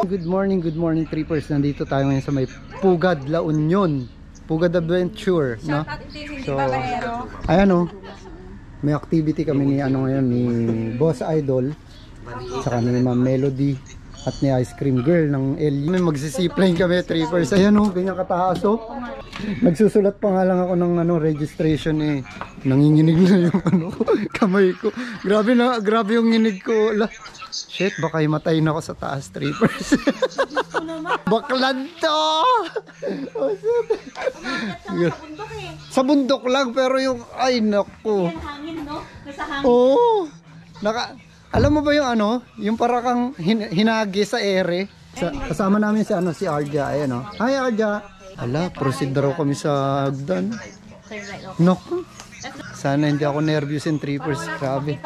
Good morning trippers. Nandito tayo ngayon sa may Pugad, La Union. Pugad Adventure, no? So, ayan oh. May activity kami ni ano ngayon ni Boss Idol, saka ni Ma'am Melody at ni Ice Cream Girl ng LU. May magsisipline kami trippers. Ayan oh, ganyan kataas oh. Nagsusulat pa nga lang ako ng ano registration eh. Nanginginig na yung ano kamay ko. Grabe yung nginig ko. Shit, baka imatay na ako sa taas trippers. Baklan to! Oh, sa bundok lang pero yung ay naku. Hangin no? Nasa hangin. Oo. Alam mo ba yung ano, yung para kang hinagi sa ere. Kasama namin si ano si Arja, ayan oh. Hi Arja. Ala, proceed daw kami sa hagdan. Naku. Sana hindi ako nervous in trippers. Grabe.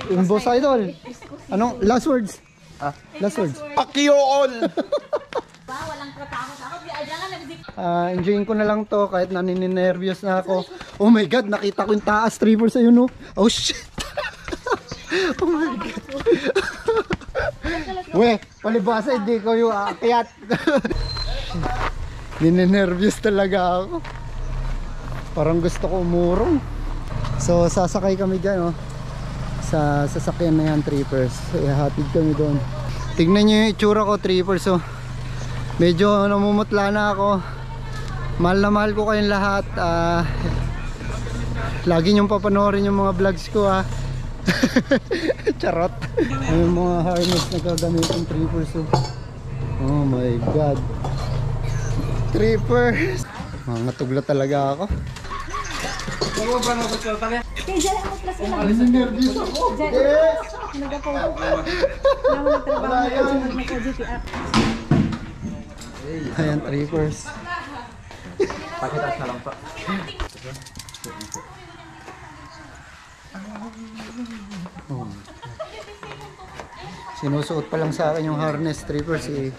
Yung Boss Idol. Anong last words? Last words. Pakyool! Walang tratakot ako. Enjoying ko na lang to kahit nanininervyos na ako. Oh my god, nakita ko yung taas trippers ayun no. Oh shit. Oh my god. Weh, palibasa hindi ko yung aakyat. Nininervyos talaga ako. Parang gusto ko umurong. So sasakay kami dyan oh, sa sasakyan na yan trippers. Hatid kami doon. Tignan nyo yung itsura ko trippers oh. Medyo namumutla na ako. Mahal na mahal ko kayong lahat. Lagi nyong papanoorin yung mga vlogs ko ha. Charot. Yung mga harness na gagamitin trippers oh. Oh my god. Trippers. Mga tugla talaga ako. Kaya dyan mo plus na. Nervous ako. Yes! Nagkapogo ko. Nagtrabaho na nagka-GTR. Ayan trippers. Pakitas na lang pa. Oh. Sinusuot pa lang sa akin yung harness trippers eh.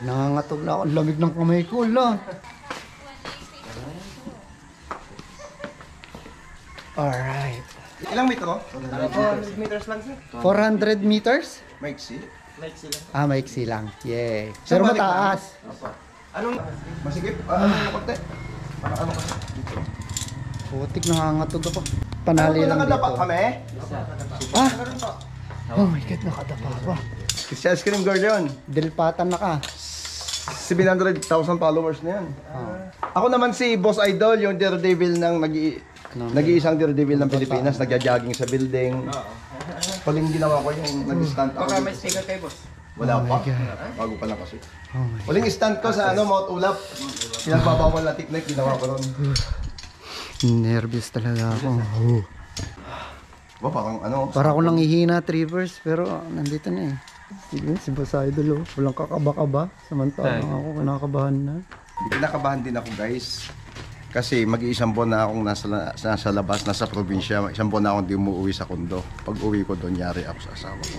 Nangangatog na ako. Ang lamig ng kamay ko la. Alright. Ilang metro? 400 meters lang sir. 400 meters? Maiksi. Maiksi lang. Yay. Pero mataas. Anong masigip? Anong konti? Ano kasi? Putik, nangangatog ako. Panali lang dito. Nakadapa kami? Oh my god, nakadapa pa. Si Ice Cream Girl yun. Dilpatan na ka. 700,000 followers na yan. Ako naman si Boss Idol, yung Daredevil ng nag-iisang Daredevil ng Pilipinas, nagja-jogging sa building. Paling ginawa ko yung nag-stunt ako. Baka may sticker kay boss. Wala pa. Bago pa lang kasi. Paling stunt ko sa Mount Ulap. Pinagbabawal na technique, ginawa ko ron. Nervous talaga ako. Parang Para ko lang ihina trippers pero nandito na eh. Si Boss Idol oh. Walang kakaba-kaba. Samantalang ako kinakabahan na. Kinakabahan din ako guys. Kasi mag-iisang buwan na akong nasa labas, nasa probinsya. Isang buwan na akong di umuwi sa kondo. Pag uwi ko doon, yari ako sa asawa ko.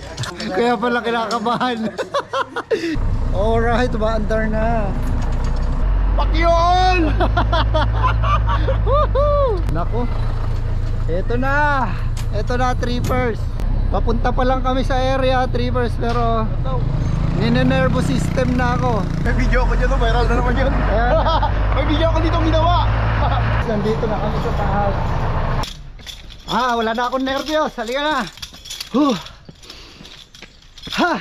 Kaya pala kinakabahan. Alright, maandar na. Pakyool! Nako. Ito na. Ito na trippers. Papunta pa lang kami sa area trippers pero ninenervo system na ako. May video ko dyan, viral na naman yun. May video ko dito ginawa. Nandito na kami sa taas. Wala na akong nervyos. Halika na. Ha!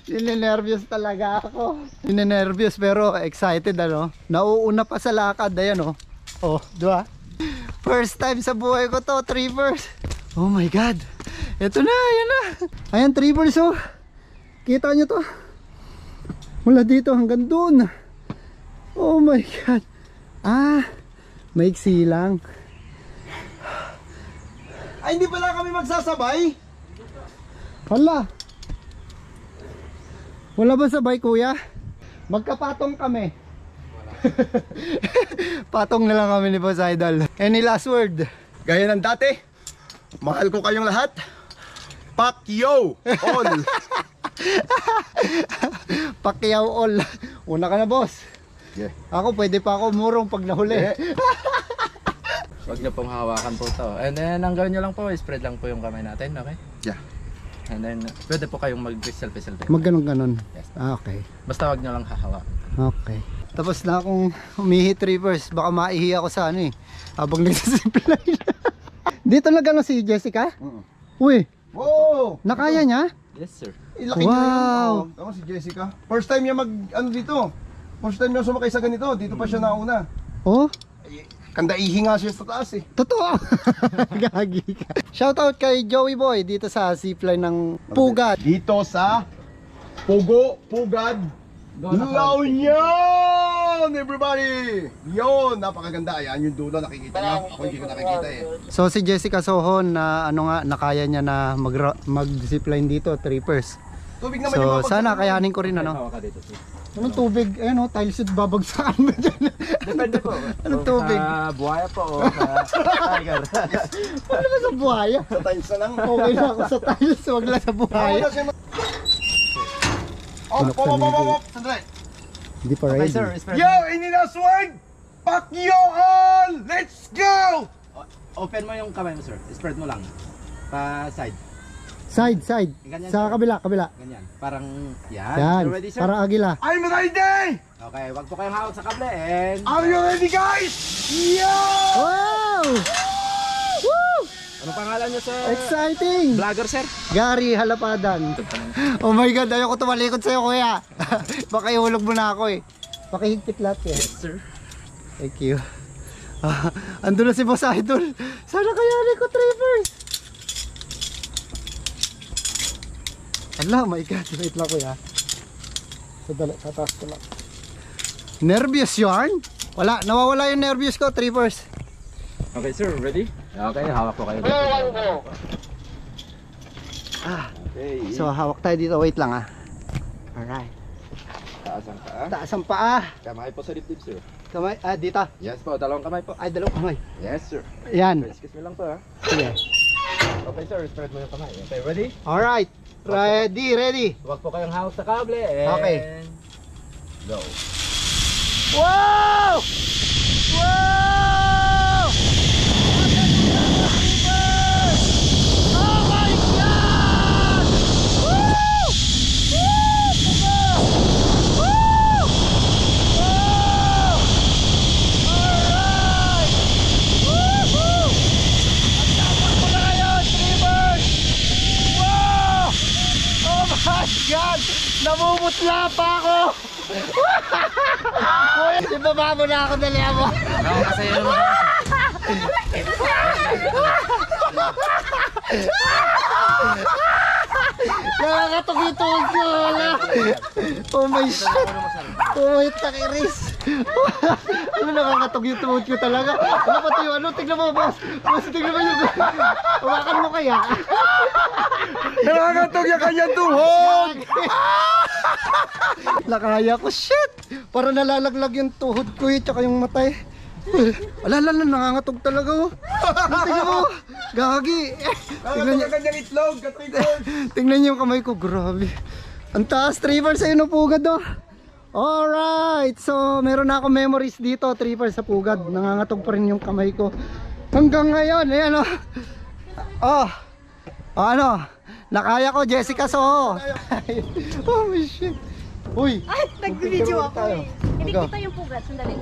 Ninenervyos talaga ako. Ninenervyos pero excited ano. Nauuna pa sa lakad. Ayan oh. Oh, diba? First time sa buhay ko to, trippers. Oh my god. Ito na, ayan na. Ayan trippers oh. Kita nyo to. Mula dito hanggang doon. Oh my god. Maiksi lang. Ay, hindi pala kami magsasabay. Hala. Wala ba sabay kuya? Magkapatong kami. Patong na lang kami ni Boss Idol. Any last word? Gaya ng dati, mahal ko kayong lahat. Pakyo all. Pacquiao all. Una ka na boss. Yeah. Ako pwede pa ako umurong pag nahuli. Yeah. Huwag niyo pong hawakan po to. And then ang gawin niyo lang po, spread lang po yung kamay natin, okay? Yeah. And then, pwede po kayong mag-selfie-selfie. Magganon-ganon. Yes. Okay. Basta wag nyo lang hahawak. Okay. Tapos na akong humihi trippers. Baka maihi ako sa ano eh. Habang nagsisipline. Dito na gano'n si Jessica? Uy, Wow! nakaya niya? Yes, sir. Ilaki Wow! niya yun. Tama si Jessica. First time niya dito. First time niya sumakay sa ganito. Dito pa siya nauna. Oh, Kandaihi nga siya sa taas eh. totoo. Gagi ka. Shoutout kay Joey Boy dito sa zipline ng Pugad. Dito sa Pugad, La Union! Everybody! Yun, napakaganda. Ayan yung dulo, nakikita niyo. Ako hindi ko nakikita eh. So si Jessica Sohon na nakaya niya na mag-zipline dito, trippers. Tubig naman yung So mga sana kayanin ko rin ano. Hawak ka dito, sir. Anong tubig? Ayun tiles at babagsakan mo dyan. Depende po. Anong tubig? Sa buhaya po o sa tiger. Ano ba sa buhaya? Sa tiles na lang. Okay na ako sa tiles, wag lang sa buhaya. Sandali. Hindi pa Okay, ready. sir. Spread. Yo, ini na sword! Fuck you all! Let's go! Open mo yung kamay mo, sir. Spread mo lang. Pa side. Side. Ganyan, Sa sir. kabila. Ganyan. Parang, yan. Yan, Sir, ready, sir? para agila. I'm ready! Okay, wag po kayong hawak sa kable. And... Are you ready, guys? Yo! Wow! Woo! Anong pangalan niyo, sir? Exciting! Vlogger, sir? Gary Halapadan. Oh my God, ayoko tumalikod sa'yo kuya. Baka ihulog mo na ako eh. Pakihigpit lahat eh. Yes, sir. Thank you. Andun na si Boss Idol. Sana kayanin ko, Travers. Allah, my God. Wait lang kuya. Sadali, tataas ko lang. Nervous yarn? Wala, nawawala yung nervous ko, Travers. Okay, sir. Ready? Okay, hawak po kayo. Okay. So, hawak tayo dito. Wait lang ah. Alright. Taas ang paa. Taas ang paa. Kamay po sa dibdib, sir. Kamay, dito. Yes po, dalawang kamay po. Ay, dalawang kamay. Yes, sir. Yan. Excuse me lang po, ha. Sige. Okay, sir. Spread mo yung kamay. Okay, ready? Alright. Ready. Huwag po kayong hawak sa kable. And... Okay. Go. Wow! Wow! Oh my God! Woo! Woo! Woo! Wow! Alright! Woohoo! Ang tapak mo na ngayon, Trevors! Wow! Oh my God! Namumutla pa ako! Ibaba mo na ako, dali mo. Ako kasi yun naman. Nakakatok yung tuhod ko, wala. Oh my shit. Oh my takiris. Ano nakakatok yung tuhod ko talaga? Ano pa tayo? Ano? Tignan mo, boss. Boss, tignan mo yung... Hawakan mo kaya. Nakakatog yung kanyang tuhod! Nakaya ko, shit. Para nalalaglag yung tuhod ko eh, tsaka yung matay. Alala, nangangatog talaga oh. Tingnan mo, gagi. Tingnan niyo, kanyang itlog, katigod! tingnan niyo yung kamay ko, grabe. Ang taas, Trevor, sa'yo na pugad oh. Alright, so meron na ako memories dito, Trevor, sa pugad. Nangangatog pa rin yung kamay ko. Hanggang ngayon, ayan oh. Oh, ano, nakaya ko, Jessica Soho. Oh my shit. Uy, Ay, nag-video ako tayo. eh. Hindi Go. kita yung pugat. Sandali.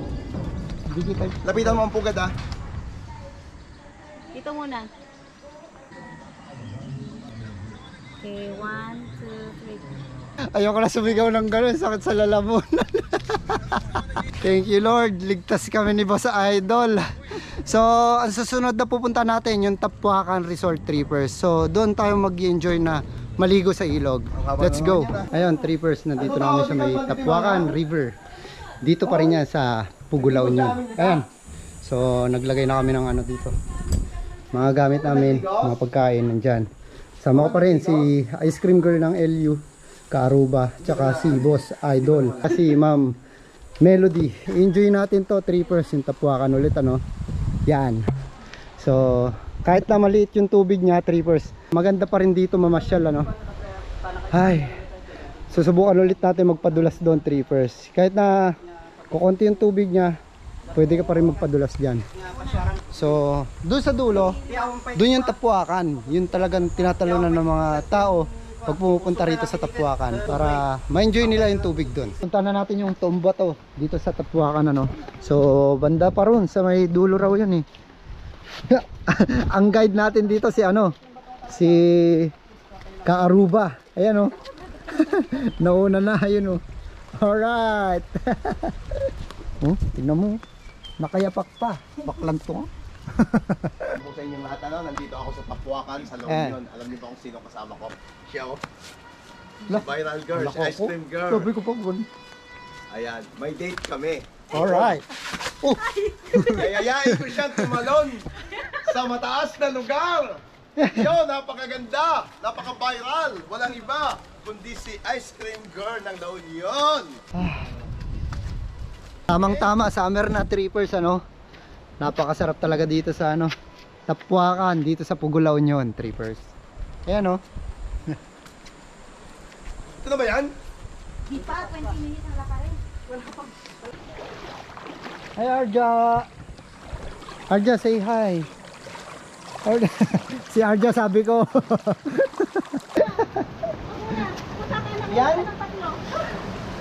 hindi kita. Lapitan mo ang pugad ah. Dito muna. Okay, 1, 2, 3. Ayoko na sumigaw ng gano'n, sakit sa lalamunan. Thank you Lord, ligtas kami ni Boss Idol. So, ang susunod na pupunta natin yung Tapuacan Resort Trippers. So, doon tayo mag-enjoy na maligo sa ilog. Let's go. Ayun, Trippers, nandito na kami sa may Tapuacan River. Dito pa rin yan sa Pugulaw niyo. Ayan. So, naglagay na kami ng ano dito. Mga gamit namin, mga pagkain nandyan. Sama ko pa rin si Ice Cream Girl ng LU, Kaaruba, tsaka si Boss Idol. Kasi Ma'am Melody. Enjoy natin to, Trippers, yung Tapuacan ulit, ano. Yan. So, kahit na maliit yung tubig niya, Trippers, maganda pa rin dito mamasyal, ano. Ay, susubukan ulit natin magpadulas doon, Trippers. Kahit na kukunti yung tubig niya, pwede ka pa rin magpadulas dyan. So, doon sa dulo, doon yung Tapuakan. Yun talagang tinatalunan ng mga tao pag pumupunta rito sa Tapuakan para ma-enjoy nila yung tubig doon. Punta na natin yung Tomba to dito sa Tapuakan, ano. So, banda pa ron sa may dulo raw yun eh. Ang guide natin dito si ano, si Kaaruba. Ayan oh. Nauna na yun oh. Alright. Oh, tingnan mo. Nakayapak pa. Baklan to. Po sa inyong lahat, ano, nandito ako sa Tapuakan, sa La Union. Alam niyo ba kung sino kasama ko? Siya, oh. Si Viral Girl, si Ice Cream Girl. Sabi ko pa gun. Ayan, may date kami. Alright. Oh. Yayayain ko siyang tumalon sa mataas na lugar. Yo, napakaganda, napaka-viral. Walang iba kundi si Ice Cream Girl ng La Union. Tamang-tama, summer na trippers, ano. Napakasarap talaga dito sa ano, Tapuakan, dito sa Pugo, La Union, trippers. Ayan oh. Ito na ba yan? Di pa, 20 minutes na lakarin. Hi Arja. Arja, say hi. Arja. Si Arja sabi ko. Yan?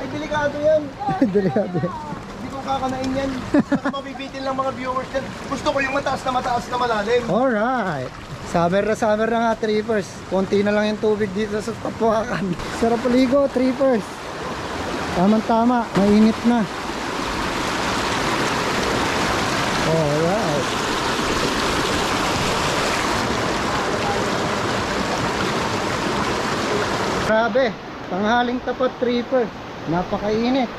Ay, delikado yan. Delikado yan. Hindi ko kakanain yan. Baka mabibitin lang mga viewers yan. Gusto ko yung mataas na malalim. Alright. Summer na nga, trippers. Konti na lang yung tubig dito sa Tapuakan. Sarap paligo, trippers. Tamang-tama, mainit na. Alright. Grabe, tanghaling tapat, trippers. Napakainit.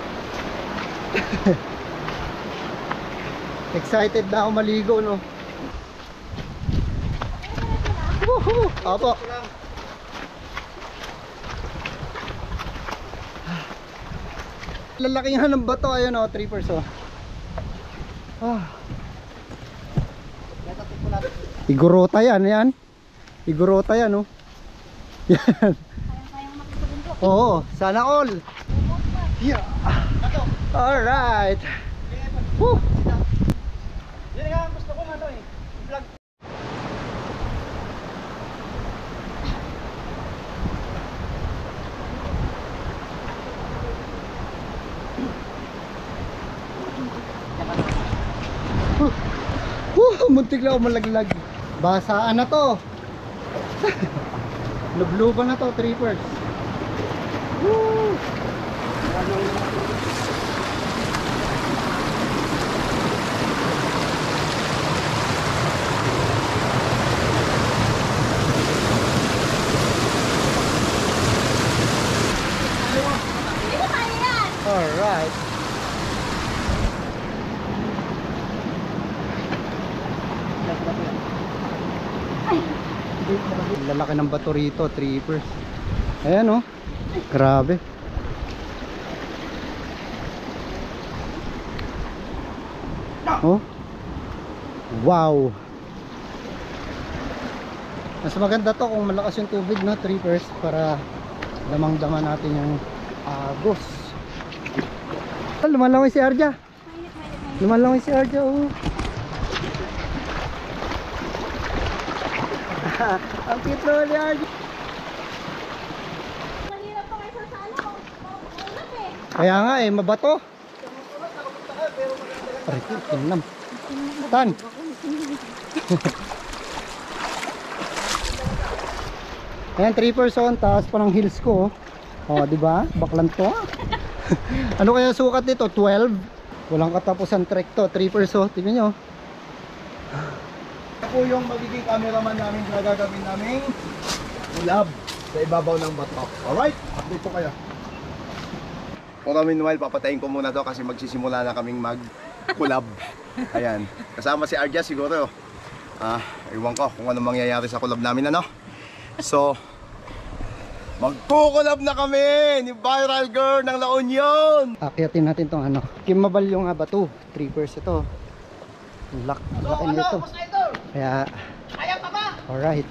Excited na ako maligo, no? Woohoo! Opo. Lalakihan ng bato, ayun oh, trippers oh. Igorota yan. Igorota yan oh. Yan. Oo, sana all. Yeah. Alright. Woo! Yan nga, gusto ko nga ito eh. Vlog. Muntik lang ako malaglag. Basaan na to. Nabluban na to, trippers. Woo! Alright. Lalaki ng bato rito, trippers. Ayan oh. Grabe. Oh. Wow. Mas maganda to kung malakas yung tubig, no, trippers, para damang-dama natin yung agos. Lumalangoy si Arja. Lumalangoy si Arja, oh. Ang cute naman ni Arja. Mahirap pa kayo sa ano, ulap eh. Kaya nga eh, mabato. Aray ko, tinam. Tan. Ayan, 3%, taas pa ng heels ko. Oh, di ba? Baklan to. Ano kaya sukat nito? 12. Walang katapusan trek to. 3%, tingnan nyo. Ito po yung magiging cameraman namin na gagawin namin ulab sa ibabaw ng bato. Alright, update po kayo. Kung meanwhile, papatayin ko muna to kasi magsisimula na kaming mag-collab. Ayan, kasama si Arja siguro. Iwan ko kung ano mangyayari sa collab namin, ano. So, magko-collab na kami ni Viral Girl ng La Union. Akyatin natin tong ano, Kimabal yung bato. 3% ito. Laki nito. Kaya, alright.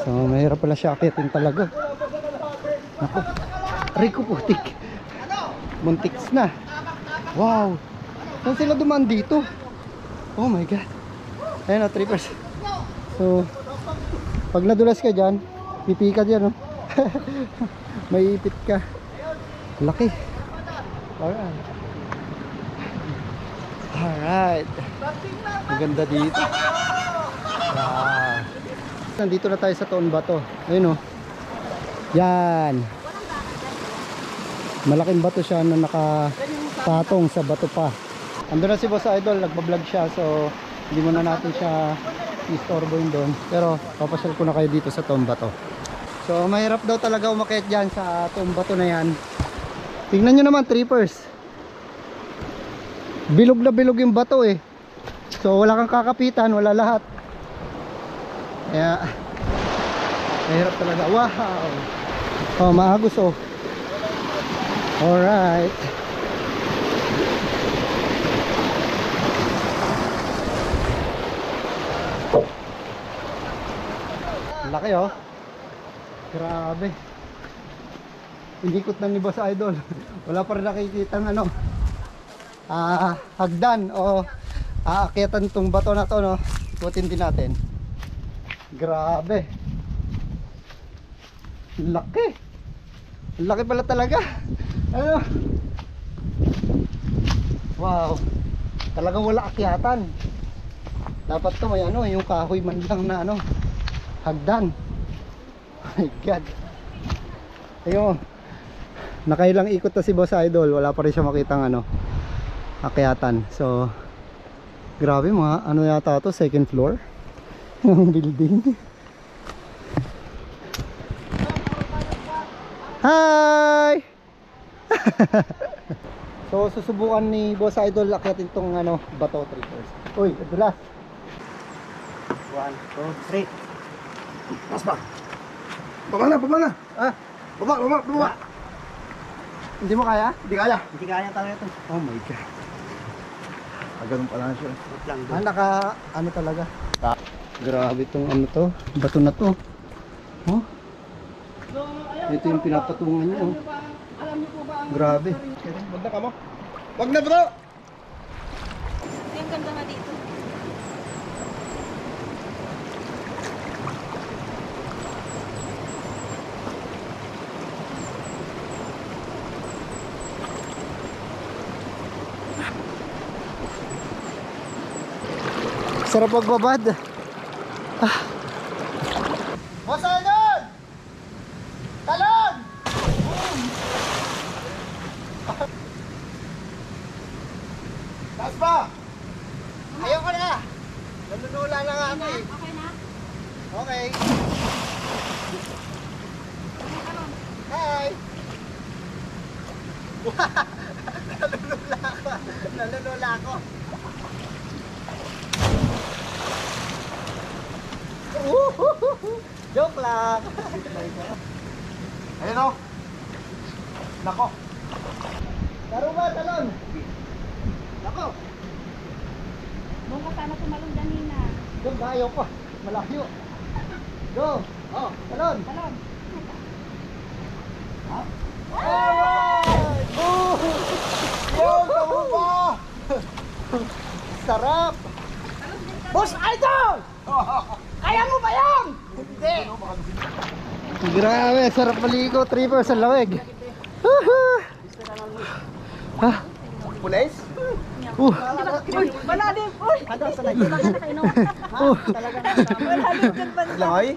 So, mahirap pala siya akyatin talaga. Naku, aray ko putik. Muntiks na. Wow. Saan sila dumaan dito? Oh my god. Ayan o, trippers. So, pag nadulas ka dyan, pipi ka dyan, oh. May ipit ka. Laki. Alright. Alright. Maganda dito. Nandito na tayo sa Taon Bato. Ayun, oh. Yan. Malaking bato siya na nakapatong sa bato pa. Ando na si Boss Idol, nagbablog siya, so hindi muna natin siya istorboin doon. Pero papasyal ko na kayo dito sa Taon Bato. So mahirap daw talaga umakyat dyan sa Taon Bato na yan. Tingnan nyo naman, trippers. Bilog na bilog yung bato eh. So wala kang kakapitan, wala lahat. Kaya mahirap talaga. Wow. Oh, maagos oh. Alright. Laki oh. Grabe. Inikot na ni Boss Idol. Wala pa rin nakikitang ano, hagdan o aakyatan tong bato na to, no. Ikutin din natin. Grabe. Laki. Laki pala talaga. Ano? Wow. Talagang wala akyatan. Dapat to may ano, yung kahoy man lang na ano, hagdan. Oh my god. Ayun. Nakailang ikot na si Boss Idol, wala pa rin siya makitang ano, akyatan. So grabe, mga ano yata to, second floor ng building. Hi! So susubukan ni Boss Idol akyatin tong ano, bato, trippers. Uy, dulas. 1, 2, 3. Mas pa. Baba na, baba na. Ah, Baba. hindi mo kaya? Hindi kaya. Hindi kaya talaga ito. Oh my god. Ganun pala siya. Naka ano talaga. Grabe tong ano to, bato na to. Oh. Ito yung pinapatungan niya, oh. Grabe. Wag na ka mo. Wag na bro. Yung ganda nga dito. Sarap magbabad. Boss Idol! Talon! Taas pa. Ayoko na. Nanunula na nga ako eh. Okay na? Okay. Hi! Nalulula ako. Nalulula ako. Joke lang. Ayun oh. Nako. Laro ba, talon? Nako. Doon ka sana tumalong kanina. Doon ba? Ayoko. Malayo. Go. Oh, talon. Talon. Alright! Oh! Yun, tamo pa. Sarap! Boss Idol! Kaya mo ba yan? Hindi! Grabe, sarap maligo. Trippers sa lawig. Ha? Pulis? Malalim! Uy! Talaga na kayo naman. Malalim dyan ba? Langay?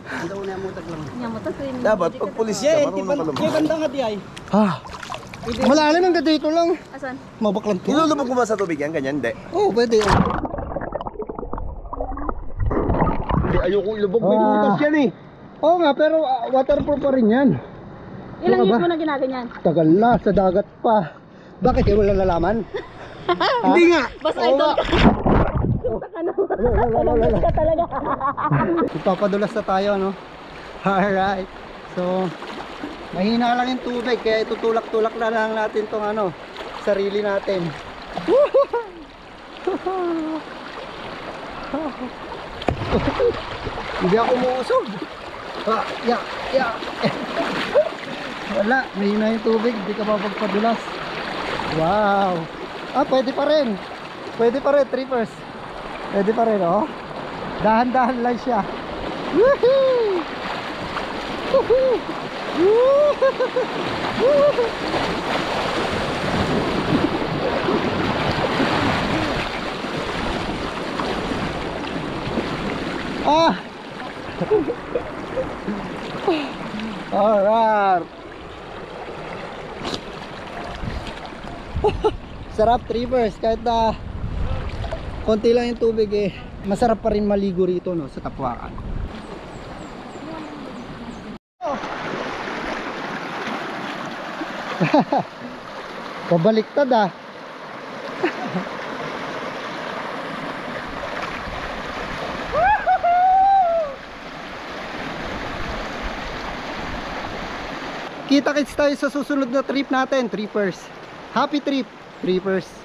Niya mo to, swimming. Dapat pag pulis ka, marunong ka lumabas. Banda nga di ay. Malalim hanggang dito lang. Asan? Mabaklan to. Nilulubog mo ba sa tubig yan? Ganyan? Hindi. Oh, pwede. Hindi, ayoko ilubog. May Ah. butas yan eh. Oo nga, pero waterproof pa rin yan. Ilang Ano years ba? mo na ginaganyan? Tagal na, sa dagat pa. Bakit kayo wala nalaman? Hindi nga. Boss Oo Idol nga. ka. Wala. Ka talaga. Ipapadulas na tayo, no? Alright. So, mahina lang yung tubig, kaya itutulak-tulak na lang natin tong ano, sarili natin. Hindi ako umuusog. Wala, mahina yung tubig, hindi ka mapagpadulas. Wow. Pwede pa rin. Pwede pa rin, trippers. Pwede pa rin, oh. Dahan-dahan lang siya. Woohoo! Woohoo! Woohoo! Ah! Alright. Sarap trippers kahit na konti lang yung tubig eh. Masarap pa rin maligo rito no sa Tapuakan. Pabaliktad ah. Kita-kits tayo sa susunod na trip natin, trippers. Happy trip, trippers.